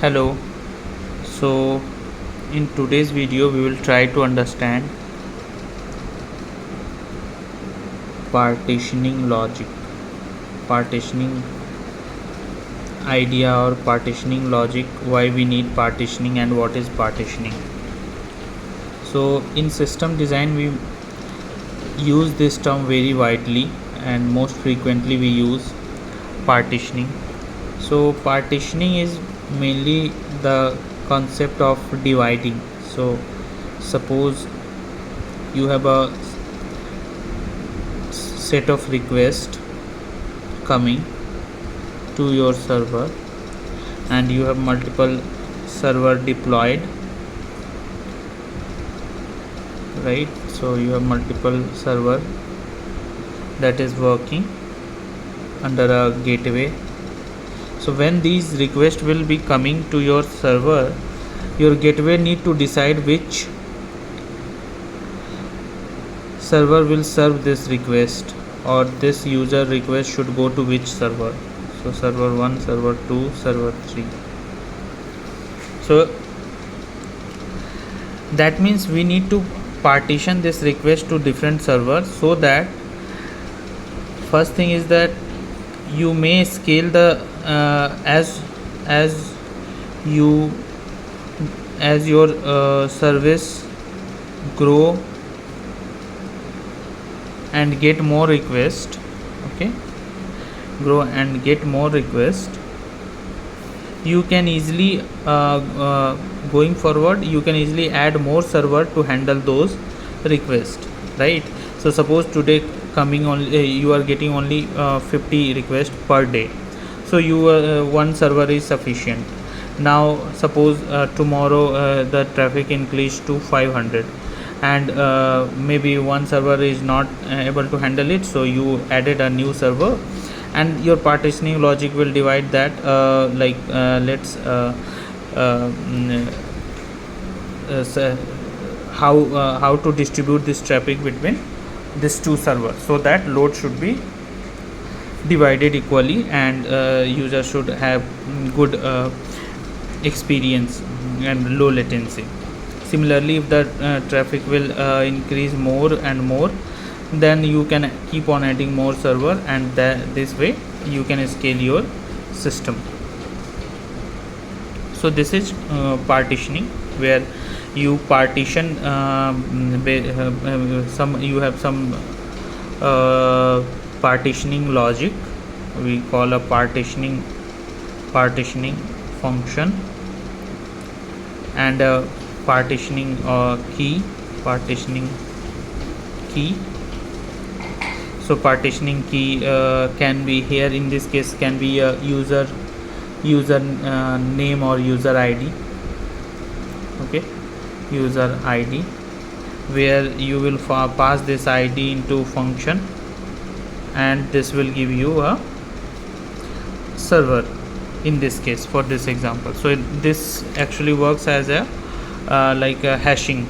Hello. So in today's video we will try to understand partitioning logic, partitioning idea or partitioning logic, why we need partitioning and what is partitioning. So in system design we use this term very widely and most frequently we use partitioning. So partitioning is mainly the concept of dividing. So suppose you have a set of requests coming to your server and you have multiple server deployed, right? So you have multiple server that is working under a gateway. So when these requests will be coming to your server, your gateway need to decide which server will serve this request, or this user request should go to which server. So server 1, server 2, server 3. So that means we need to partition this request to different servers, so that first thing is that you may scale the as your service grow and get more requests. Okay, grow and get more requests, you can easily going forward you can easily add more server to handle those requests, right? So suppose today coming only you are getting only 50 requests per day, so you one server is sufficient. Now suppose tomorrow the traffic increased to 500 and maybe one server is not able to handle it, so you added a new server and your partitioning logic will divide that let's how to distribute this traffic between these two servers, so that load should be divided equally and user should have good experience and low latency. Similarly, if the traffic will increase more and more, then you can keep on adding more server, and this way you can scale your system. So this is partitioning, where you partition you have some partitioning logic we call a partitioning function, and partitioning key. So partitioning key can be, here in this case, can be a user name or user ID. Okay, user ID, where you will pass this ID into function, and this will give you a server in this case for this example. So this actually works as a like a hashing.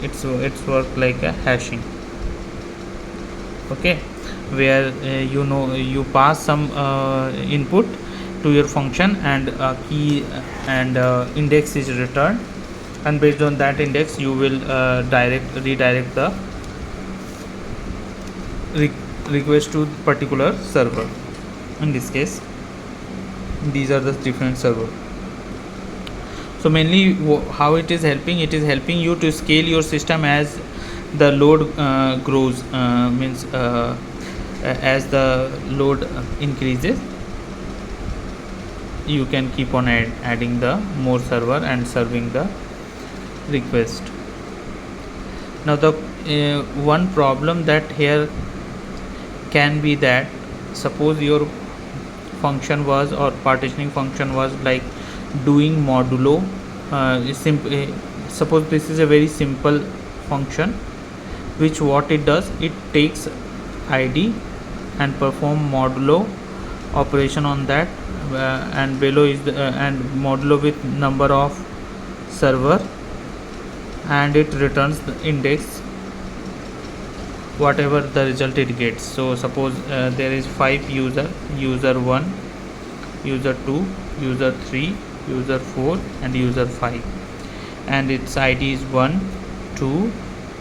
It's work like a hashing. Okay, where you pass some input to your function, and key and index is returned, and based on that index you will redirect the request to particular server. In this case, these are the different server. So mainly how it is helping you to scale your system as the load grows, means as the load increases, you can keep on adding the more server and serving the request. Now the one problem that here can be that, suppose your function was, or partitioning function was like doing modulo. Suppose this is a very simple function, which what it does, it takes ID and perform modulo operation on that, and below is the and modulo with number of server, and it returns the index whatever the result it gets. So suppose there is 5 user 1, user 2, user 3, user 4 and user 5, and its id is 1 2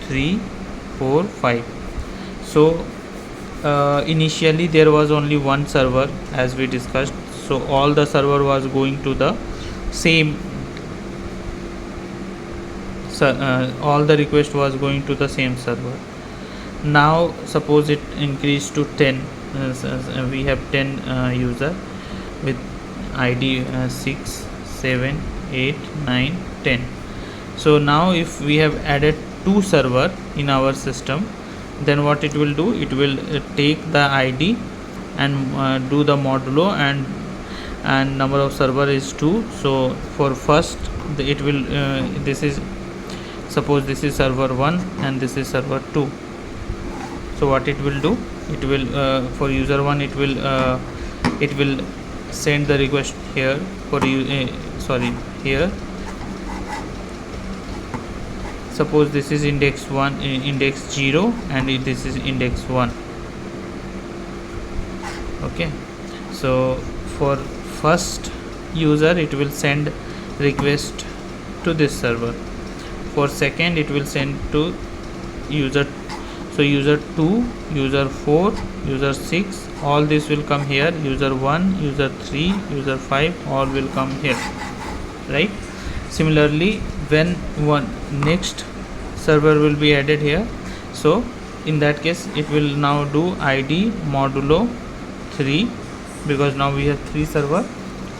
3 4 5. So initially there was only one server, as we discussed, so all the server was going to the same all the request was going to the same server. Now suppose it increased to 10, we have 10 user with id 6 7 8 9 10. So now if we have added two server in our system, then what it will do, it will take the id and do the modulo, and number of server is 2. So for first it will this is, suppose this is server 1 and this is server 2. So what it will do, it will for user 1 it will send the request here for you here. Suppose this is index 1 index 0 and this is index 1. Okay, so for first user it will send request to this server, for second it will send to user, so user 2 user 4 user 6, all this will come here, user 1 user 3 user 5 all will come here, right? Similarly, when one next server will be added here, so in that case it will now do id modulo 3, because now we have 3 server.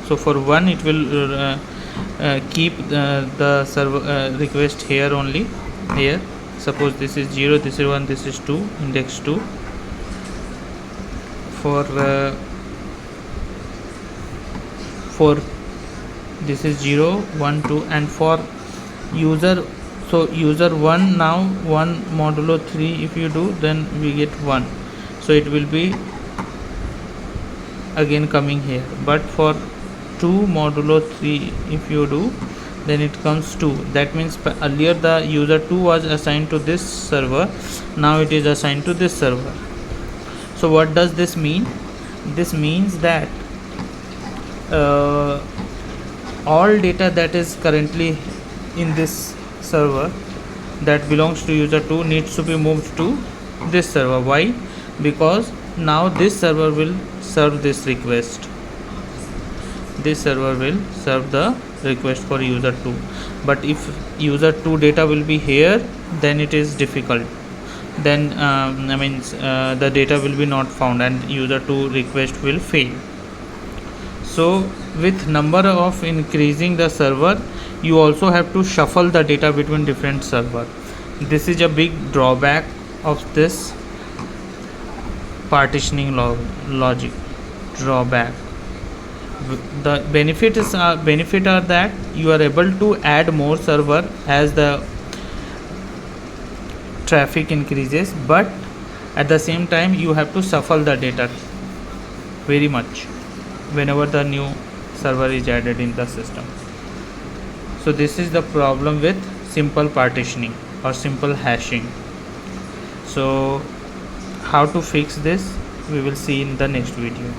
So for one it will keep the server request here only, here. Suppose this is 0, this is 1, this is 2, index 2. For this is 0 1 2, and for user, so user 1 now 1 modulo 3 if you do, then we get 1, so it will be again coming here. But for 2 modulo 3 if you do, then it comes 2. That means earlier the user 2 was assigned to this server, now it is assigned to this server. So what does this mean? This means that all data that is currently in this server that belongs to user 2 needs to be moved to this server. Why? Because now this server will serve this request, this server will serve the request for user 2. But if user 2 data will be here, then it is difficult, then the data will be not found and user 2 request will fail. So with number of increasing the server, you also have to shuffle the data between different server. This is a big drawback of this partitioning logic. Drawback. The benefit are that you are able to add more server as the traffic increases, but at the same time you have to shuffle the data very much whenever the new server is added in the system. So this is the problem with simple partitioning or simple hashing. So how to fix this, we will see in the next video.